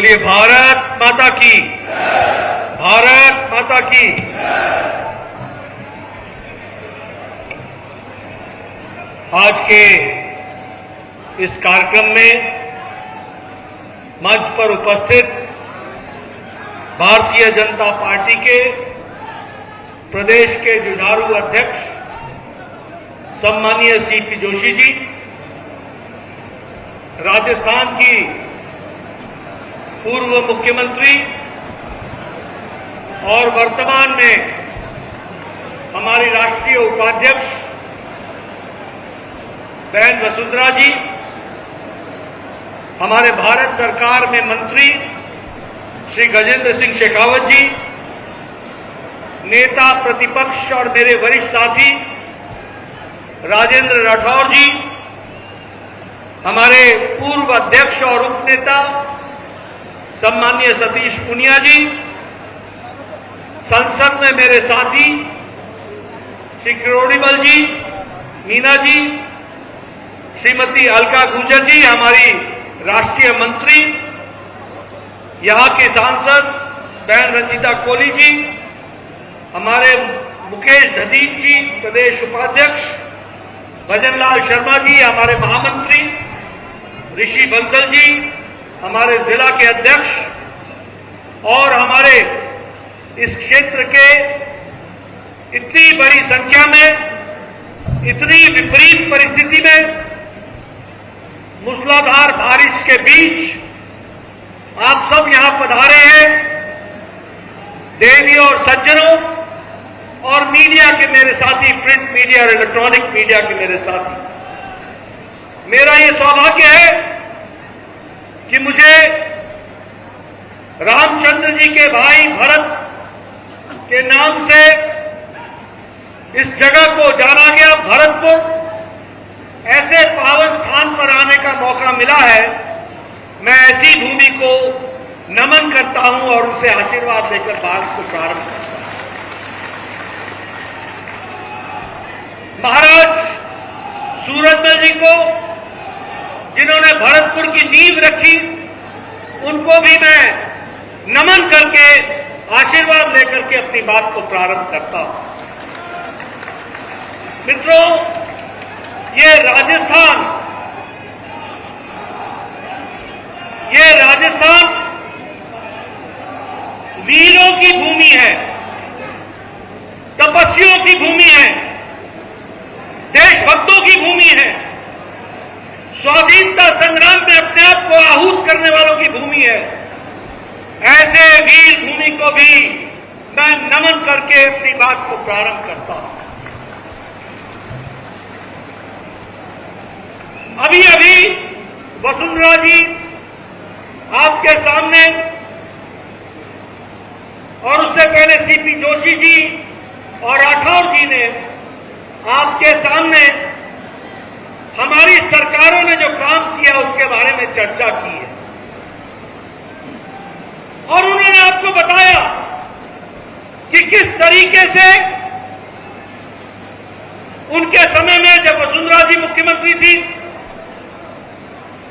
बोलिए भारत माता की, भारत माता की। आज के इस कार्यक्रम में मंच पर उपस्थित भारतीय जनता पार्टी के प्रदेश के जुझारू अध्यक्ष सम्मानीय सीपी जोशी जी, राजस्थान की पूर्व मुख्यमंत्री और वर्तमान में हमारी राष्ट्रीय उपाध्यक्ष बहन वसुंधरा जी, हमारे भारत सरकार में मंत्री श्री गजेंद्र सिंह शेखावत जी, नेता प्रतिपक्ष और मेरे वरिष्ठ साथी राजेंद्र राठौर जी, हमारे पूर्व अध्यक्ष और उपनेता सम्मानीय सतीश पूनिया जी, संसद में मेरे साथी श्री किरोड़ीमल जी, मीना जी, श्रीमती अलका गुर्जर जी, हमारी राष्ट्रीय मंत्री, यहां के सांसद बहन रंजीता कोली जी, हमारे मुकेश धदीक जी प्रदेश उपाध्यक्ष, भजनलाल शर्मा जी हमारे महामंत्री, ऋषि बंसल जी हमारे जिला के अध्यक्ष और हमारे इस क्षेत्र के इतनी बड़ी संख्या में, इतनी विपरीत परिस्थिति में, मूसलाधार बारिश के बीच आप सब यहां पधारे हैं। देवियों और सज्जनों और मीडिया के मेरे साथी, प्रिंट मीडिया और इलेक्ट्रॉनिक मीडिया के मेरे साथी, मेरा ये सौभाग्य है कि मुझे रामचंद्र जी के भाई भरत के नाम से इस जगह को जाना गया, भरतपुर, ऐसे पावन स्थान पर आने का मौका मिला है। मैं ऐसी भूमि को नमन करता हूं और उनसे आशीर्वाद लेकर बात को प्रारंभ करता हूं। महाराज सूरजमल जी को, जिन्होंने भरतपुर की नींव रखी, उनको भी मैं नमन करके आशीर्वाद लेकर के अपनी बात को प्रारंभ करता हूं। मित्रों, ये राजस्थान वीरों की भूमि है, तपस्वियों की भूमि है, देशभक्तों की भूमि है, स्वाधीनता संग्राम में अपने आप को आहूत करने वालों की भूमि है। ऐसे वीर भूमि को भी मैं नमन करके अपनी बात को प्रारंभ करता हूं। अभी अभी वसुंधरा जी आपके सामने और उससे पहले सीपी जोशी जी और राठौर जी ने आपके सामने हमारी सरकारों ने जो काम किया उसके बारे में चर्चा की है और उन्होंने आपको बताया कि किस तरीके से उनके समय में जब वसुंधरा जी मुख्यमंत्री थी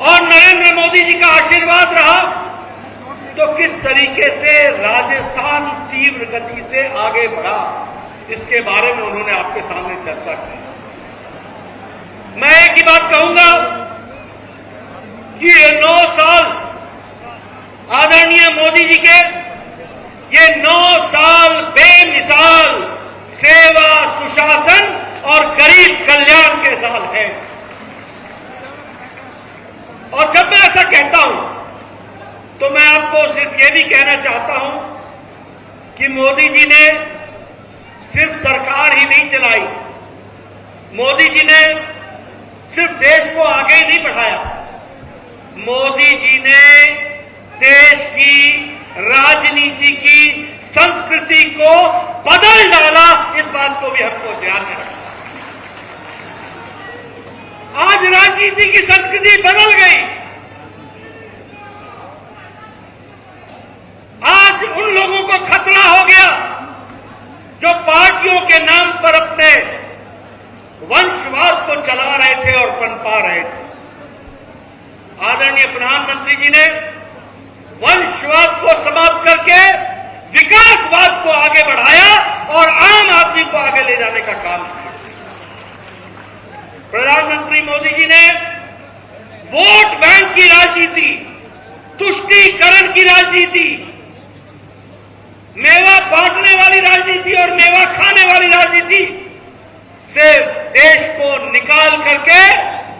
और नरेंद्र मोदी जी का आशीर्वाद रहा, तो किस तरीके से राजस्थान तीव्र गति से आगे बढ़ा, इसके बारे में उन्होंने आपके सामने चर्चा की। मैं एक ही बात कहूंगा कि ये 9 साल आदरणीय मोदी जी के, ये 9 साल बेमिसाल सेवा, सुशासन और गरीब कल्याण के साल हैं। और जब मैं ऐसा कहता हूं तो मैं आपको सिर्फ ये भी कहना चाहता हूं कि मोदी जी ने सिर्फ सरकार ही नहीं चलाई, मोदी जी ने सिर्फ देश को आगे ही नहीं बढ़ाया, मोदी जी ने देश की राजनीति की संस्कृति को बदल डाला। इस बात को भी हमको ध्यान में रखना। आज राजनीति की संस्कृति बदल गई। आज उन लोगों को खतरा हो गया जो पार्टियों के नाम पर अपने वंशवाद को चला रहे थे और पनपा रहे थे। आदरणीय प्रधानमंत्री जी ने वंश आगे बढ़ाया और आम आदमी को आगे ले जाने का काम किया। प्रधानमंत्री मोदी जी ने वोट बैंक की राजनीति, तुष्टीकरण की राजनीति, मेवा बांटने वाली राजनीति और मेवा खाने वाली राजनीति से देश को निकाल करके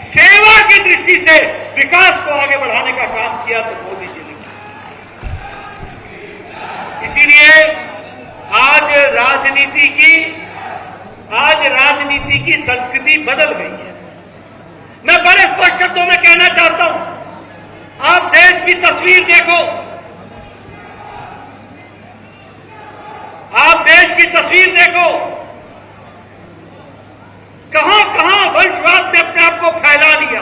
सेवा की दृष्टि से विकास को आगे बढ़ाने का काम किया तो मोदी जी ने किया। इसीलिए आज राजनीति की संस्कृति बदल गई है। मैं बड़े स्पष्ट शब्दों में कहना चाहता हूं, आप देश की तस्वीर देखो, आप देश की तस्वीर देखो, कहां कहां वंशवाद ने अपने आप को फैला दिया।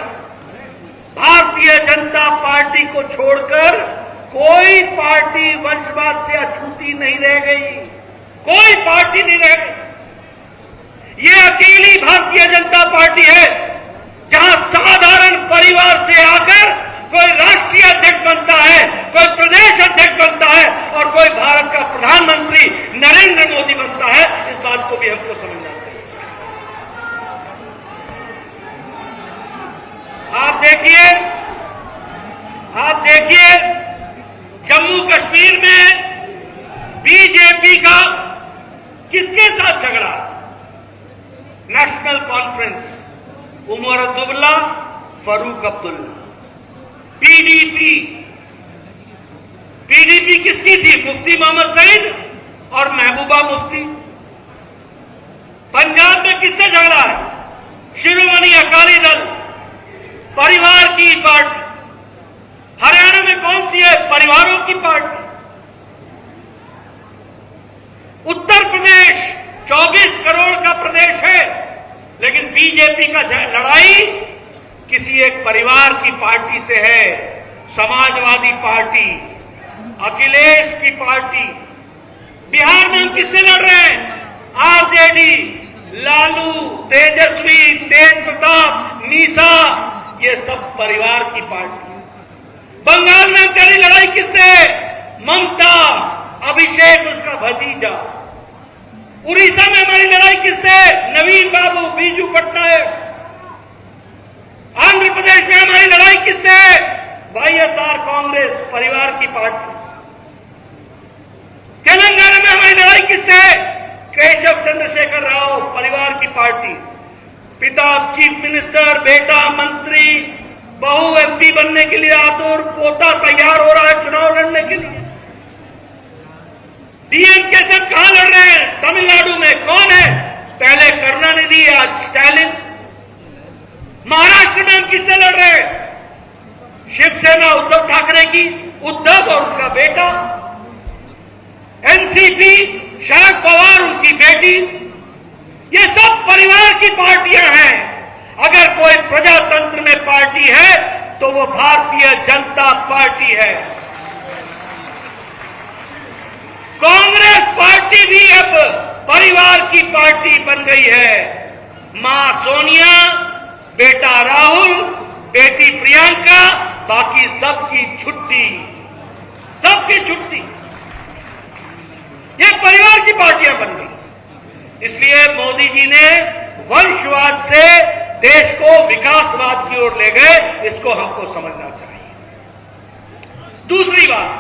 भारतीय जनता पार्टी को छोड़कर कोई पार्टी वंशवाद से अछूती नहीं रह गई, कोई पार्टी नहीं रह गई। ये अकेली भारतीय जनता पार्टी है जहां साधारण परिवार से आकर कोई राष्ट्रीय अध्यक्ष बनता है, कोई प्रदेश अध्यक्ष बनता है और कोई भारत का प्रधानमंत्री नरेंद्र मोदी बनता है। इस बात को भी हमको समझना चाहिए। आप देखिए जम्मू कश्मीर में बीजेपी का किसके साथ झगड़ा? नेशनल कॉन्फ्रेंस, उमर अब्दुल्ला, फारूक अब्दुल्ला। पीडीपी किसकी थी? मुफ्ती मोहम्मद सईद और महबूबा मुफ्ती। पंजाब में किससे झगड़ा है? शिरोमणि अकाली दल, परिवार की पार्टी। हरियाणा में कौन सी है? परिवारों की पार्टी। उत्तर प्रदेश 24 करोड़ का प्रदेश है, लेकिन बीजेपी का लड़ाई किसी एक परिवार की पार्टी से है। समाजवादी पार्टी, अखिलेश की पार्टी। बिहार में हम किससे लड़ रहे हैं? आरजेडी, लालू, तेजस्वी, तेज प्रताप, मीसा, ये सब परिवार की पार्टी। बंगाल में हमारी लड़ाई किससे? ममता, अभिषेक उसका भतीजा। उड़ीसा में हमारी लड़ाई किससे? नवीन बाबू, बीजू पटनायक। आंध्र प्रदेश में हमारी लड़ाई किससे? वाईएसआर कांग्रेस, परिवार की पार्टी। तेलंगाना में हमारी लड़ाई किससे? केशव चंद्रशेखर राव, परिवार की पार्टी। पिता चीफ मिनिस्टर, बेटा मंत्री, बहू एमपी बनने के लिए आतुर, पोता तैयार हो रहा है चुनाव लड़ने के लिए। डीएमके से कहां लड़ रहे हैं? तमिलनाडु में। कौन है? पहले करुणानिधि, आज स्टालिन। महाराष्ट्र में हम किससे लड़ रहे हैं? शिवसेना उद्धव ठाकरे की, उद्धव और उनका बेटा। एनसीपी, शरद पवार, उनकी बेटी। ये सब परिवार की पार्टियां हैं। अगर कोई प्रजातंत्र में पार्टी है तो वो भारतीय जनता पार्टी है। कांग्रेस पार्टी भी अब परिवार की पार्टी बन गई है। मां सोनिया, बेटा राहुल, बेटी प्रियंका, बाकी सबकी छुट्टी, सबकी छुट्टी। ये परिवार की पार्टियां बन गई। इसलिए मोदी जी ने वंशवाद से देश को विकासवाद की ओर ले गए। इसको हमको समझना चाहिए। दूसरी बात,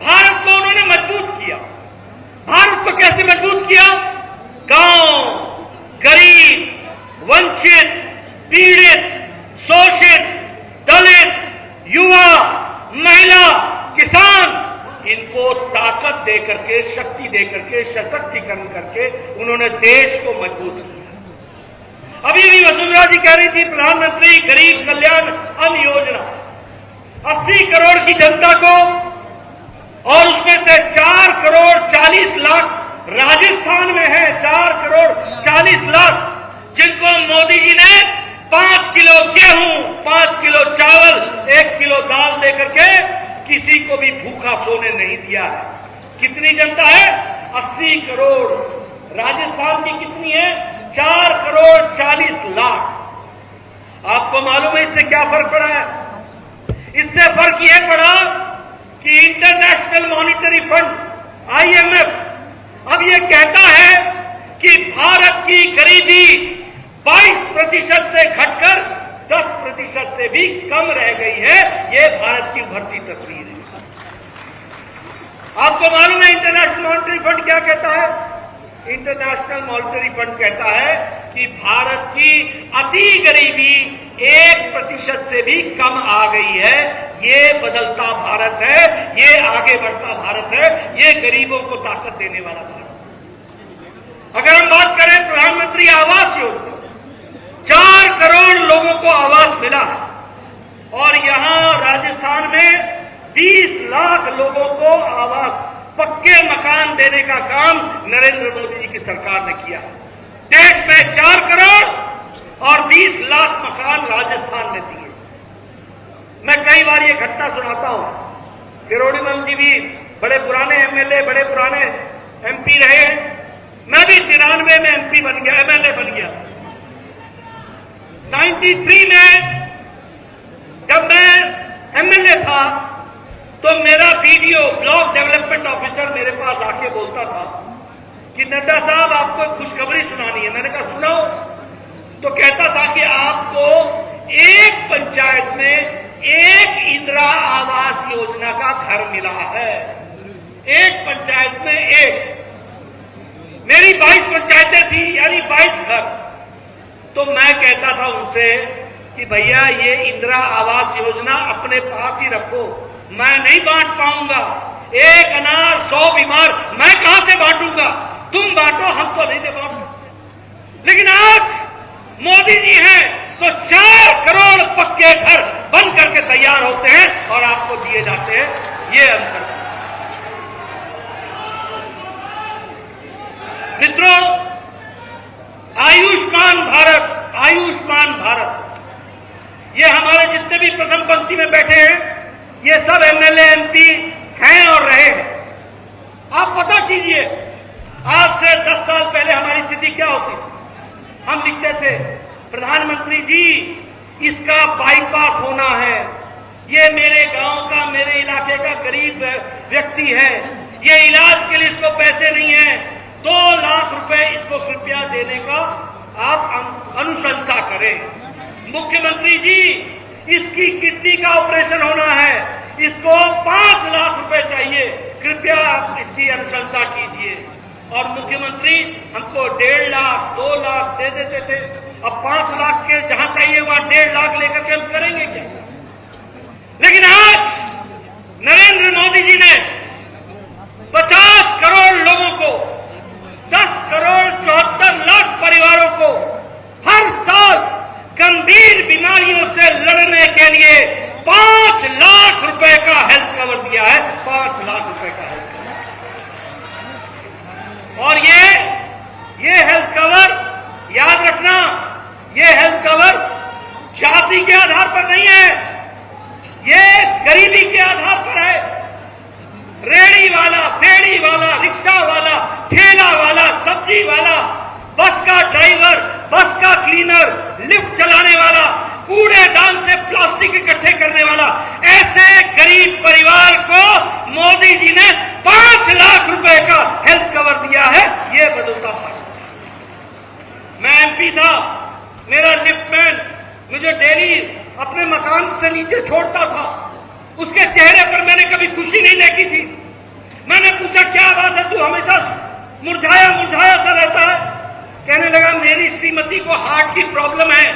भारत को उन्होंने मजबूत किया। भारत को कैसे मजबूत किया? गांव, गरीब, वंचित, पीड़ित, शोषित, दलित, युवा, महिला, किसान, इनको ताकत देकर के, शक्ति देकर के, सशक्तिकरण करके उन्होंने देश को मजबूत किया। अभी भी वसुंधरा जी कह रही थी, प्रधानमंत्री गरीब कल्याण अन्न योजना 80 करोड़ की जनता को, और उसमें से 4 करोड़ 40 लाख राजस्थान में है। 4 करोड़ 40 लाख जिनको मोदी जी ने 5 किलो गेहूं, 5 किलो चावल, 1 किलो दाल देकर के किसी को भी भूखा सोने नहीं दिया है। कितनी जनता है? 80 करोड़। राजस्थान की कितनी है? 4 करोड़ 40 लाख। आपको मालूम है इससे क्या फर्क पड़ा है? इससे फर्क यह पड़ा कि इंटरनेशनल मॉनिटरी फंड, IMF, ये कहता है कि भारत की गरीबी 22% से घटकर 10% से भी कम रह गई है। ये भारत की उभरती तस्वीर है। आपको मालूम है इंटरनेशनल मॉनेटरी फंड क्या कहता है? इंटरनेशनल मॉनेटरी फंड कहता है कि भारत की अति गरीबी 1% से भी कम आ गई है। ये बदलता भारत है, ये आगे बढ़ता भारत है, ये गरीबों को ताकत देने वाला भारत। अगर हम बात करें प्रधानमंत्री आवास योजना, 4 करोड़ लोगों को आवास मिला है और यहां राजस्थान में 20 लाख लोगों को आवास, पक्के मकान देने का काम नरेंद्र मोदी जी की सरकार ने किया। देश में 4 करोड़ और 20 लाख मकान राजस्थान ने दिए। मैं कई बार ये घटना सुनाता हूं। किरोड़ीमल जी भी बड़े पुराने एमएलए, बड़े पुराने एमपी रहे हैं। मैं भी 93 में एमपी बन गया, एमएलए बन गया। 93 में जब मैं एमएलए था तो मेरा बीडीओ, ब्लॉक डेवलपमेंट ऑफिसर, मेरे पास आके बोलता था कि नड्डा साहब आपको खुशखबरी सुनानी है। मैंने कहा सुनाओ। तो कहता था कि आपको एक पंचायत में एक इंदिरा आवास योजना का घर मिला है। एक पंचायत में एक। मेरी 22 पंचायतें थी, यानी 22 घर। तो मैं कहता था उनसे कि भैया ये इंदिरा आवास योजना अपने पास ही रखो, मैं नहीं बांट पाऊंगा। एक अनार 100 बीमार मैं कहां से बांटूंगा? तुम बांटो, हम तो नहीं दे बांट सकते। लेकिन आज मोदी जी हैं तो 4 करोड़ पक्के घर बन करके तैयार होते हैं और आपको दिए जाते हैं। ये अंतर। मित्रों, आयुष्मान भारत, आयुष्मान भारत, ये हमारे जितने भी प्रथम पंक्ति में बैठे हैं ये सब एमएलए, एमपी हैं और रहे हैं। आप पता कीजिए, आज से 10 साल पहले हमारी स्थिति क्या होती थी? हम लिखते थे प्रधानमंत्री जी इसका बाईपास होना है, ये मेरे गांव का, मेरे इलाके का गरीब व्यक्ति है, ये इलाज के लिए इसको पैसे नहीं है, 2 लाख रुपए इसको कृपया देने का आप अनुशंसा करें। मुख्यमंत्री जी इसकी किडनी का ऑपरेशन होना है, इसको 5 लाख रुपए चाहिए, कृपया आप इसकी अनुशंसा कीजिए। और मुख्यमंत्री हमको 1.5 लाख, 2 लाख दे देते थे। अब 5 लाख के जहां चाहिए वहां 1.5 लाख लेकर के हम करेंगे क्या? लेकिन आज नरेंद्र मोदी जी ने 50 करोड़ लोगों को, 10 करोड़ 74 लाख परिवारों को हर साल गंभीर बीमारियों से लड़ने के लिए 5 लाख रुपए का हेल्थ कवर दिया है। 5 लाख रुपए का हेल्थ कवर। और ये हेल्थ कवर, याद रखना, ये हेल्थ कवर जाति के आधार पर नहीं है, ये गरीबी के आधार पर है। रेड़ी वाला, फेड़ी वाला, रिक्शा वाला, ठेला वाला, सब्जी वाला, बस का ड्राइवर, बस का क्लीनर, लिफ्ट चलाने वाला, कूड़ेदान से प्लास्टिक इकट्ठे करने वाला, ऐसे गरीब परिवार को मोदी जी ने 5 लाख रुपए का हेल्थ कवर दिया है। ये बदलता था। मैं एमपी था, मेरा लिफ्टमैन मुझे डेली अपने मकान से नीचे छोड़ता था। उसके चेहरे पर मैंने कभी खुशी नहीं देखी थी। मैंने पूछा क्या बात है, तू हमेशा मुरझाया मुरझाया सा रहता है? कहने लगा मेरी श्रीमती को हार्ट की प्रॉब्लम है,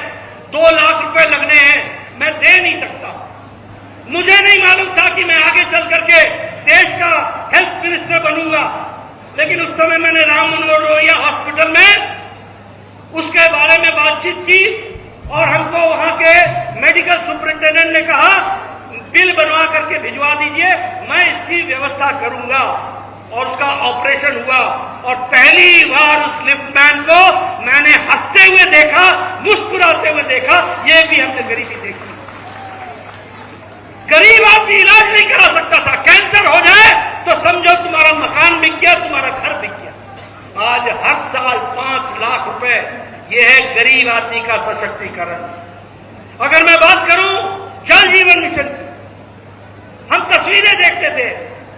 2 लाख रुपए लगने हैं, मैं दे नहीं सकता। मुझे नहीं मालूम था कि मैं आगे चल करके देश का हेल्थ मिनिस्टर बनूंगा। लेकिन उस समय मैंने राम मनोहर लोहिया हॉस्पिटल में उसके बारे में बातचीत की और हमको वहां के मेडिकल सुपरिंटेंडेंट ने कहा बिल बनवा करके भिजवा दीजिए, मैं इसकी व्यवस्था करूंगा। और उसका ऑपरेशन हुआ और पहली बार उस लिफ्टमैन को मैंने हंसते हुए देखा, मुस्कुराते हुए देखा। ये भी हमने गरीबी देखी। गरीब आदमी इलाज नहीं करा सकता था। कैंसर हो जाए तो समझो तुम्हारा मकान बिक गया, तुम्हारा घर बिक गया। आज हर साल 5 लाख रुपए, यह है गरीब आदमी का सशक्तिकरण। अगर मैं बात करूं जल जीवन मिशन की, हम तस्वीरें देखते थे।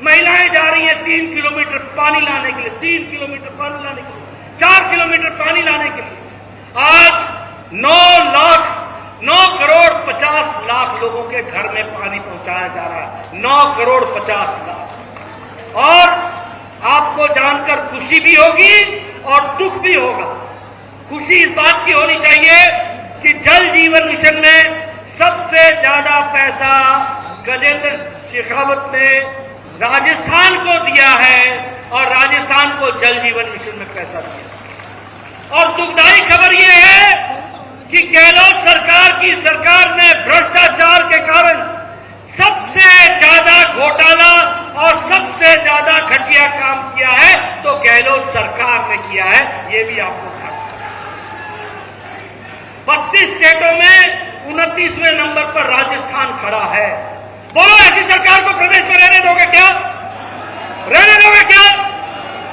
महिलाएं जा रही हैं 3 किलोमीटर पानी लाने के लिए, 3 किलोमीटर पानी लाने के लिए, 4 किलोमीटर पानी लाने के लिए। आज 9 करोड़ 50 लाख लोगों के घर में पानी पहुंचाया जा रहा है, 9 करोड़ 50 लाख। और आपको जानकर खुशी भी होगी और दुख भी होगा। खुशी इस बात की होनी चाहिए कि जल जीवन मिशन में सबसे ज्यादा पैसा गजेंद्र शेखावत ने राजस्थान को दिया है और राजस्थान को जल जीवन मिशन में पैसा दिया। और दुखदाई खबर यह है कि गहलोत सरकार ने भ्रष्टाचार के कारण सबसे ज्यादा घोटाला और सबसे ज्यादा घटिया काम किया है, तो गहलोत सरकार ने किया है, यह भी आपको ध्यान रखना। 32 स्टेटों में 29वें नंबर पर राजस्थान खड़ा है। बोलो, ऐसी सरकार को प्रदेश में रहने दोगे क्या? रहने दोगे क्या?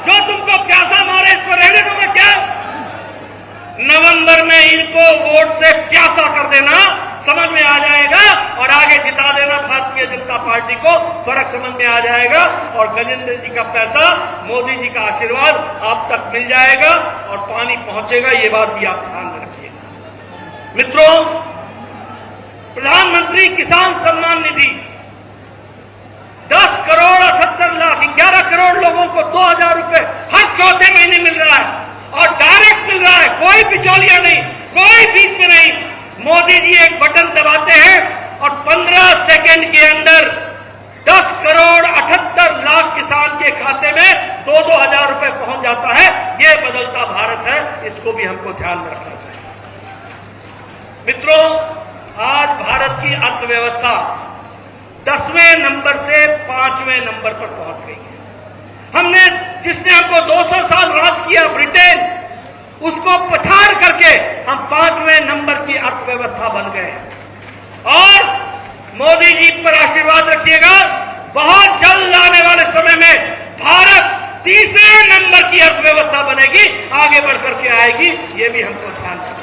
जो तुमको प्यासा मारे इसको रहने दोगे क्या? नवंबर में इनको वोट से प्यासा कर देना, समझ में आ जाएगा, और आगे जिता देना भारतीय जनता पार्टी को, फर्क समझ में आ जाएगा। और गजेंद्र जी का पैसा, मोदी जी का आशीर्वाद आप तक मिल जाएगा और पानी पहुंचेगा, ये बात भी आप ध्यान में रखिएगा। मित्रों, प्रधानमंत्री किसान सम्मान निधि 10 करोड़ 78 लाख 11 करोड़ लोगों को 2000 रुपए हर चौथे महीने मिल रहा है और डायरेक्ट मिल रहा है, कोई बिचौलिया नहीं, कोई बीच में नहीं। मोदी जी एक बटन दबाते हैं और 15 सेकंड के अंदर 10 करोड़ 78 लाख किसान के खाते में 2-2 हजार रुपए पहुंच जाता है। यह बदलता भारत है, इसको भी हमको ध्यान में रखना चाहिए। मित्रों, आज भारत की अर्थव्यवस्था 10वें नंबर से 5वें नंबर पर पहुंच गई है। जिसने हमको 200 साल राज किया ब्रिटेन, उसको पछाड़ करके हम 5वें नंबर की अर्थव्यवस्था बन गए हैं। और मोदी जी पर आशीर्वाद रखिएगा, बहुत जल्द आने वाले समय में भारत 3रे नंबर की अर्थव्यवस्था बनेगी, आगे बढ़ करके आएगी, ये भी हमको ध्यान रखना।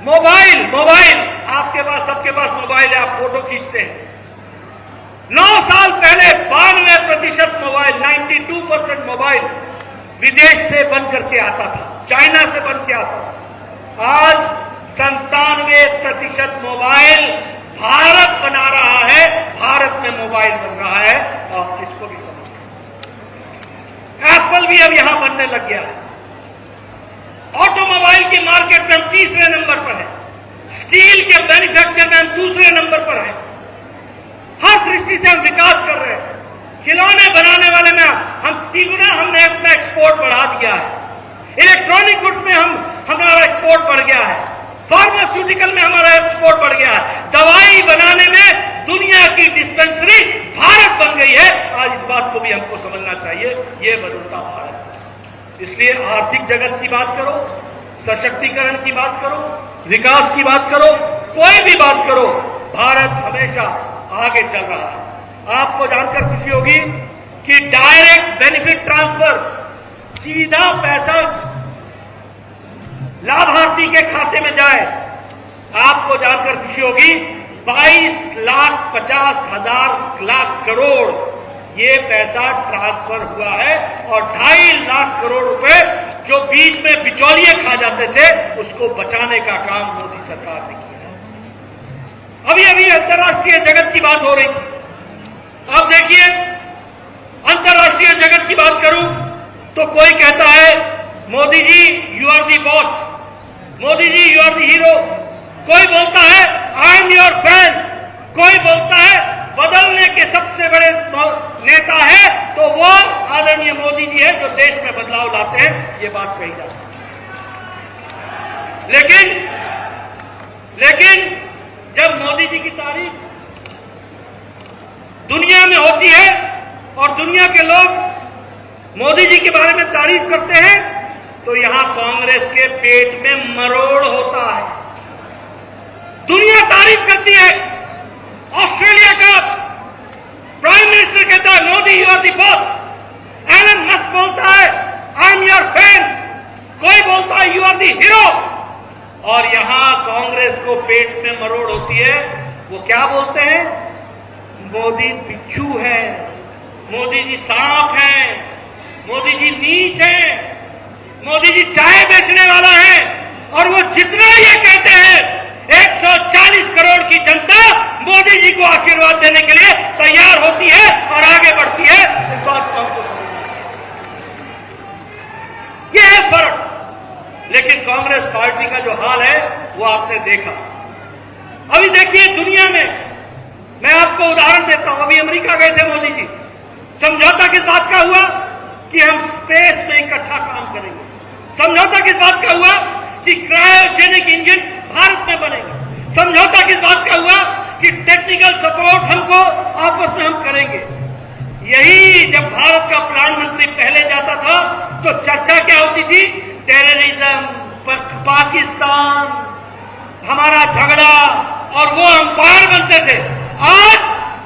मोबाइल आपके पास, सबके पास मोबाइल है, आप फोटो खींचते हैं। 9 साल पहले 92% मोबाइल, 92% मोबाइल विदेश से बन करके आता था, चाइना से बन के आता था। आज 97% मोबाइल भारत बना रहा है, भारत में मोबाइल बन रहा है। और इसको भी समझ, एप्पल भी अब यहां बनने लग गया है। ऑटोमोबाइल की मार्केट में हम 3रे नंबर पर है, स्टील के मैन्युफैक्चर में हम 2रे नंबर पर हैं। हर दृष्टि से हम विकास कर रहे हैं। खिलौने बनाने वाले में हम 3 गुना हमने अपना एक्सपोर्ट बढ़ा दिया है। इलेक्ट्रॉनिक गुड्स में हमारा एक्सपोर्ट बढ़ गया है। फार्मास्यूटिकल में हमारा एक्सपोर्ट बढ़ गया है। दवाई बनाने में दुनिया की डिस्पेंसरी भारत बन गई है। आज इस बात को भी हमको समझना चाहिए, ये बदलता भारत है। इसलिए आर्थिक जगत की बात करो, सशक्तिकरण की बात करो, विकास की बात करो, कोई भी बात करो, भारत हमेशा आगे चल रहा है। आपको जानकर खुशी होगी कि डायरेक्ट बेनिफिट ट्रांसफर, सीधा पैसा लाभार्थी के खाते में जाए, आपको जानकर खुशी होगी 22,50,000 करोड़ ये पैसा ट्रांसफर हुआ है। और 2.5 लाख करोड़ रुपए जो बीच में बिचौलिए खा जाते थे, उसको बचाने का काम मोदी सरकार ने किया। अभी अंतर्राष्ट्रीय जगत की बात हो रही थी। अब देखिए, अंतर्राष्ट्रीय जगत की बात करूं तो कोई कहता है Modi ji you are the boss, Modi ji you are the hero. कोई बोलता है आई एम योर फैन, कोई बोलता है बदलने के सबसे बड़े नेता है तो वो आदरणीय मोदी जी है जो देश में बदलाव लाते हैं, ये बात कही जाती है। लेकिन जब मोदी जी की तारीफ दुनिया में होती है और दुनिया के लोग मोदी जी के बारे में तारीफ करते हैं, तो यहां कांग्रेस के पेट में मरोड़ होता है। दुनिया तारीफ करती है। ऑस्ट्रेलिया का प्राइम मिनिस्टर कहता है Modi you are the boss. Elon Musk बोलता है आई एम योर फैन। कोई बोलता है यू आर दी हीरो। और यहां कांग्रेस को पेट में मरोड़ होती है। वो क्या बोलते हैं? मोदी बिच्छू है, मोदी जी सांप है, मोदी जी नीच है, मोदी जी चाय बेचने वाला है। और वो जितना ये कहते हैं 140 करोड़ की जनता मोदी जी को आशीर्वाद देने के लिए तैयार होती है और आगे बढ़ती है। इस बात को हमको समझना है, यह है फर्क। लेकिन कांग्रेस पार्टी का जो हाल है वो आपने देखा। अभी देखिए दुनिया में, मैं आपको उदाहरण देता हूं। अभी अमेरिका गए थे मोदी जी, समझौता किस बात का हुआ कि हम स्पेस में इकट्ठा काम करेंगे। समझौता किस बात का हुआ कि क्रायोजेनिक इंजन भारत में बनेगा। समझौता किस बात का हुआ कि टेक्निकल सपोर्ट हमको आपस में हम करेंगे। यही जब भारत का प्रधानमंत्री पहले जाता था तो चर्चा क्या होती थी? टेररिज्म, पाकिस्तान, हमारा झगड़ा, और वो अंपायर बनते थे। आज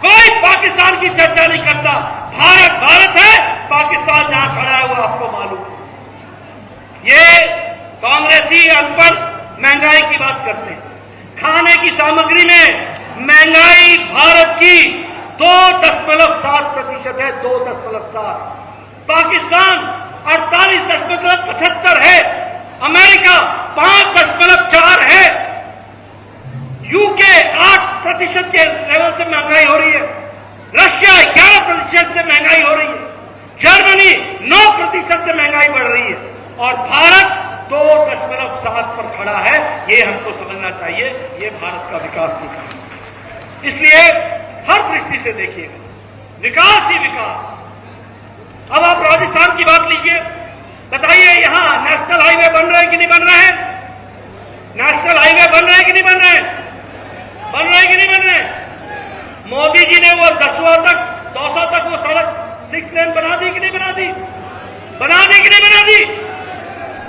कोई पाकिस्तान की चर्चा नहीं करता। भारत भारत है, पाकिस्तान जहां खड़ा है वो आपको मालूम है। ये कांग्रेसी अनपढ़ महंगाई की बात करते हैं। खाने की सामग्री में महंगाई भारत की 2.7% है, 2.7। पाकिस्तान 48.75 है, अमेरिका 5.4 है, यूके 8% के लेवल से महंगाई हो रही है, रशिया 11% से महंगाई हो रही है, जर्मनी 9% से महंगाई बढ़ रही है, और भारत 2.7 पर खड़ा है। ये हमको समझना चाहिए, ये भारत का विकास की कहानी। इसलिए हर दृष्टि से देखिएगा, विकास ही विकास। अब आप राजस्थान की बात लीजिए, बताइए यहां नेशनल हाईवे बन रहे हैं कि नहीं बन रहे हैं? नेशनल हाईवे बन रहे हैं कि नहीं बन रहे हैं? बन रहे हैं कि नहीं बन रहे हैं? मोदी जी ने वो 200 तक वो सड़क 6 लेन बना दी कि नहीं बना दी? बना दी कि नहीं बना दी?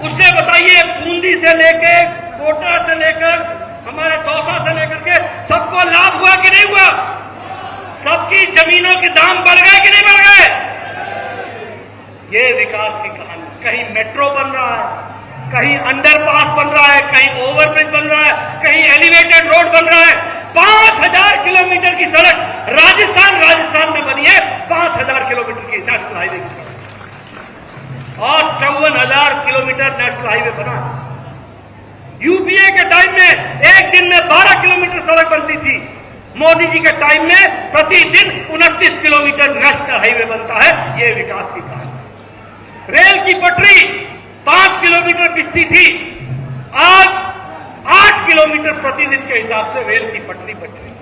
उससे बताइए, बूंदी से लेके कोटा से लेकर हमारे दौसा से लेकर के सबको लाभ हुआ कि नहीं हुआ? सबकी जमीनों के दाम बढ़ गए कि नहीं बढ़ गए? ये विकास की कहानी। कहीं मेट्रो बन रहा है, कहीं अंडरपास बन रहा है, कहीं ओवरब्रिज बन रहा है, कहीं एलिवेटेड रोड बन रहा है। 5000 किलोमीटर की सड़क राजस्थान में बनी है, 5000 किलोमीटर की नेशनल हाईवे की सड़क, और 54,000 किलोमीटर नेशनल हाईवे बना। यूपीए के टाइम में एक दिन में 12 किलोमीटर सड़क बनती थी, मोदी जी के टाइम में प्रतिदिन 29 किलोमीटर नेशनल हाईवे बनता है। यह विकास की कहानी। रेल की पटरी 5 किलोमीटर पिसती थी, आज 8 किलोमीटर प्रतिदिन के हिसाब से रेल की पटरी बन रही है।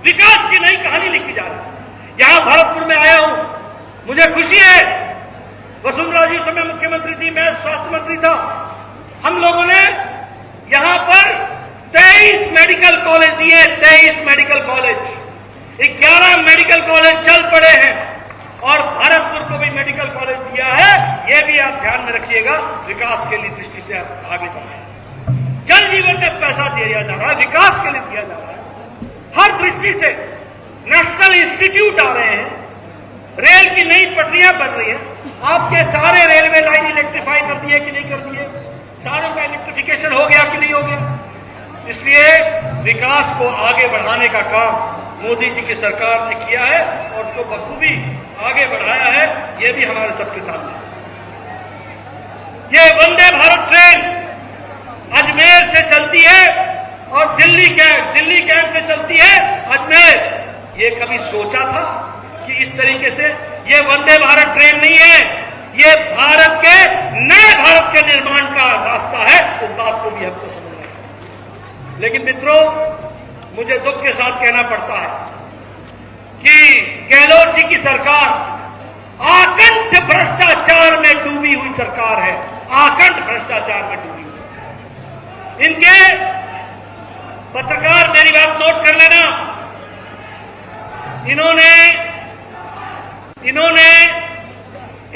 विकास की नई कहानी लिखी जा रही है। यहां भरतपुर में आया हूं, मुझे खुशी है। वसुंधरा जी उस समय मुख्यमंत्री थी, मैं स्वास्थ्य मंत्री था। हम लोगों ने यहां पर 23 मेडिकल कॉलेज दिए, 23 मेडिकल कॉलेज, 11 मेडिकल कॉलेज चल पड़े हैं, और भरतपुर को भी मेडिकल कॉलेज दिया है। यह भी आप ध्यान में रखिएगा, विकास के लिए दृष्टि से आप आगे बढ़ रहे हैं। जल जीवन में पैसा दिया जा रहा है, विकास के लिए दिया जा रहा है। हर दृष्टि से नेशनल इंस्टीट्यूट आ रहे हैं, रेल की नई पटरियां बन रही हैं। आपके सारे रेलवे लाइन इलेक्ट्रीफाई कर दिए कि नहीं कर दिए? सारों का इलेक्ट्रिफिकेशन हो गया कि नहीं हो गया? इसलिए विकास को आगे बढ़ाने का काम मोदी जी की सरकार ने किया है और उसको बखूबी आगे बढ़ाया है। यह भी हमारे सबके सामने है। यह वंदे भारत ट्रेन अजमेर से चलती है और दिल्ली कैंट से चलती है अजमेर। ये कभी सोचा था कि इस तरीके से? ये वंदे भारत ट्रेन नहीं है, ये भारत के नए भारत के निर्माण का रास्ता है। उस बात को भी हमको समझना चाहिए। लेकिन मित्रों, मुझे दुख के साथ कहना पड़ता है कि गहलोत जी की सरकार आकंठ भ्रष्टाचार में डूबी हुई सरकार है, आकंठ भ्रष्टाचार में डूबी हुई। इनके पत्रकार, मेरी बात नोट कर लेना, इन्होंने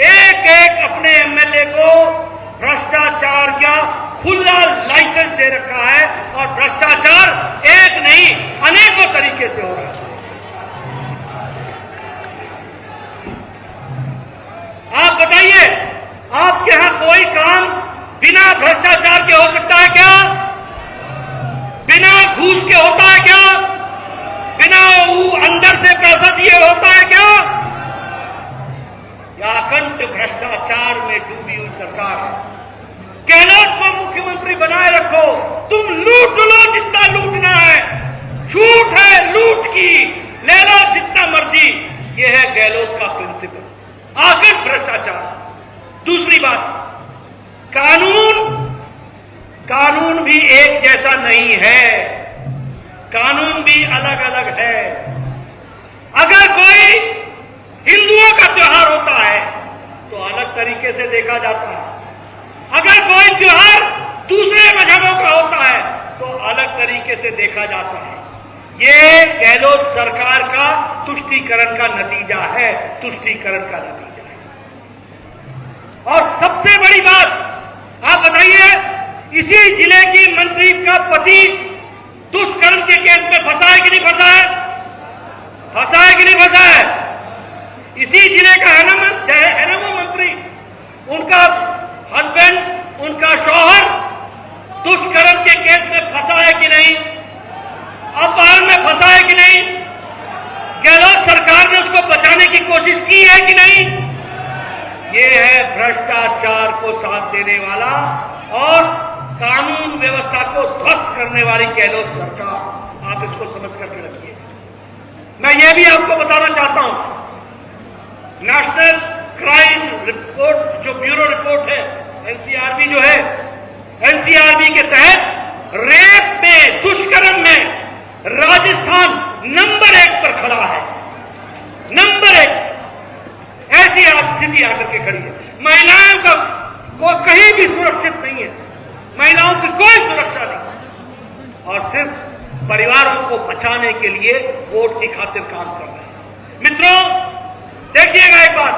एक एक अपने एमएलए को भ्रष्टाचार का खुला लाइसेंस दे रखा है, और भ्रष्टाचार एक नहीं अनेकों तरीके से हो रहा है। आप बताइए, आपके यहां कोई काम बिना भ्रष्टाचार के हो सकता है क्या? बिना घूस के होता है क्या? बिना इतना अंदर से पैसा दिए होता है क्या? या अखंड भ्रष्टाचार में डूबी हुई सरकार है। गहलोत को मुख्यमंत्री बनाए रखो, तुम लूट लो जितना लूटना है, छूट है लूट की, ले लो जितना मर्जी। यह है गहलोत का प्रिंसिपल, आखिर भ्रष्टाचार। दूसरी बात, कानून भी एक जैसा नहीं है, कानून भी अलग अलग है। अगर कोई हिंदुओं का त्योहार होता है तो अलग तरीके से देखा जाता है, अगर कोई त्योहार दूसरे मजहबों का होता है तो अलग तरीके से देखा जाता है। ये गहलोत सरकार का तुष्टीकरण का नतीजा है, तुष्टीकरण का नतीजा है। और सबसे बड़ी बात, आप बताइए, इसी जिले की मंत्री का पति दुष्कर्म के केस में फंसा है कि नहीं फंसा है? फंसा है कि नहीं फंसा है? इसी जिले का है ना वो मंत्री, उनका हस्बैंड, उनका शौहर दुष्कर्म के केस में फंसा है कि नहीं? अपहरण में फंसा है कि नहीं? गहलोत सरकार ने उसको बचाने की कोशिश की है कि नहीं? ये है भ्रष्टाचार को साथ देने वाला और कानून व्यवस्था को ध्वस्त करने वाली गहलोत सरकार। आप इसको समझ करके रखिए। मैं ये भी आपको बताना चाहता हूं, नेशनल क्राइम रिपोर्ट जो ब्यूरो रिपोर्ट है, एनसीआरबी जो है, एनसीआरबी के तहत रेप में, दुष्कर्म में राजस्थान नंबर 1 पर खड़ा है, नंबर 1। ऐसी स्थिति आकर के खड़ी है। महिलाओं को कहीं भी सुरक्षित नहीं है, महिलाओं की कोई सुरक्षा नहीं, और सिर्फ परिवारों को बचाने के लिए वोट की खातिर काम कर रहे हैं। मित्रों, देखिएगा एक बात,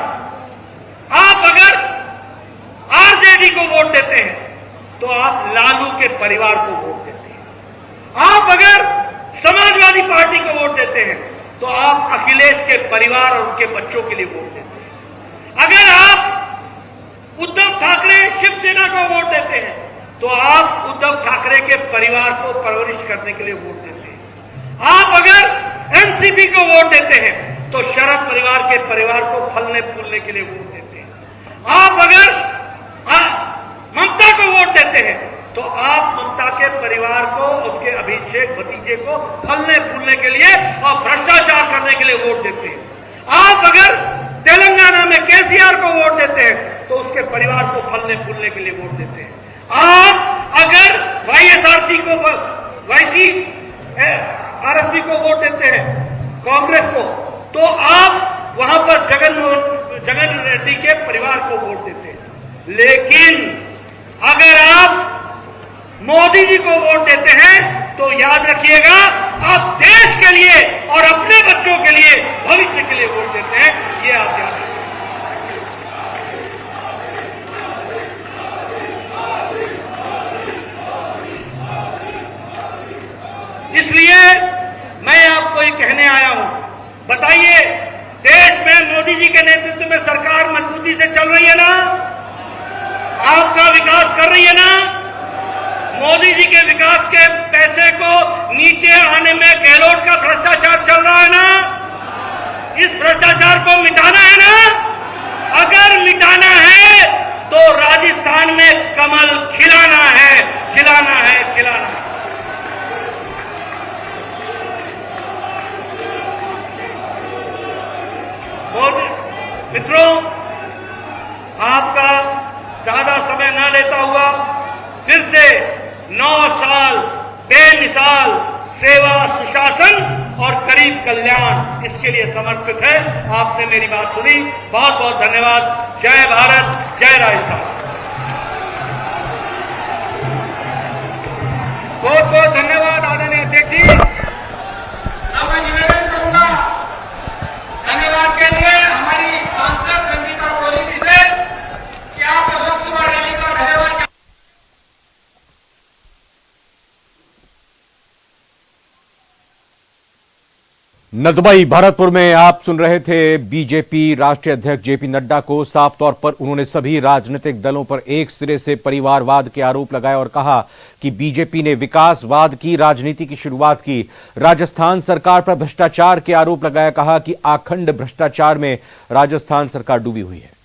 आप अगर आरजेडी को वोट देते हैं तो आप लालू के परिवार को वोट देते हैं। आप अगर समाजवादी पार्टी को वोट देते हैं तो आप अखिलेश के परिवार और उनके बच्चों के लिए वोट देते हैं। अगर आप उद्धव ठाकरे, शिवसेना को वोट देते हैं तो आप उद्धव ठाकरे के परिवार को परवरिश करने के लिए वोट देते हैं। आप अगर एनसीपी को वोट देते हैं तो शरद परिवार के परिवार को फलने फूलने के लिए वोट देते हैं। आप अगर ममता को वोट देते हैं तो आप ममता के परिवार को, उसके अभिषेक भतीजे को फलने फूलने के लिए और भ्रष्टाचार करने के लिए वोट देते हैं। आप अगर तेलंगाना में केसीआर को वोट देते हैं तो उसके परिवार को फलने फूलने के लिए वोट देते हैं। आप अगर वाईएसआरसी को, आरएसपी को वोट देते हैं, कांग्रेस को, तो आप वहां पर जगन रेड्डी के परिवार को वोट देते हैं। लेकिन अगर आप मोदी जी को वोट देते हैं तो याद रखिएगा, आप देश के लिए और अपने बच्चों के लिए, भविष्य के लिए वोट देते हैं। ये आप याद रखिए। इसलिए मैं आपको ये कहने आया हूं, बताइए, देश में मोदी जी के नेतृत्व में सरकार मजबूती से चल रही है ना? आपका विकास कर रही है ना? मोदी जी के विकास के पैसे को नीचे आने में गहलोत का भ्रष्टाचार चल रहा है ना? इस भ्रष्टाचार को मिटाना है ना? अगर मिटाना है तो राजस्थान में कमल खिलाना है, खिलाना है, खिलाना है। मित्रों, आपका ज्यादा समय न लेता हुआ फिर से 9 साल बेमिसाल सेवा, सुशासन और गरीब कल्याण, इसके लिए समर्पित है। आपने मेरी बात सुनी, बहुत बहुत धन्यवाद। जय भारत, जय राजस्थान। बहुत बहुत धन्यवाद आदरणीय अध्यक्ष जी। अब मैं निवेदन करूंगा धन्यवाद के लिए हमारी सांसद रंजीता कोहली जी से कि आप लोकसभा रैली का धन्यवाद। नदबई भरतपुर में आप सुन रहे थे बीजेपी राष्ट्रीय अध्यक्ष जेपी नड्डा को। साफ तौर पर उन्होंने सभी राजनीतिक दलों पर एक सिरे से परिवारवाद के आरोप लगाए और कहा कि बीजेपी ने विकासवाद की राजनीति की शुरुआत की। राजस्थान सरकार पर भ्रष्टाचार के आरोप लगाया, कहा कि अखंड भ्रष्टाचार में राजस्थान सरकार डूबी हुई है।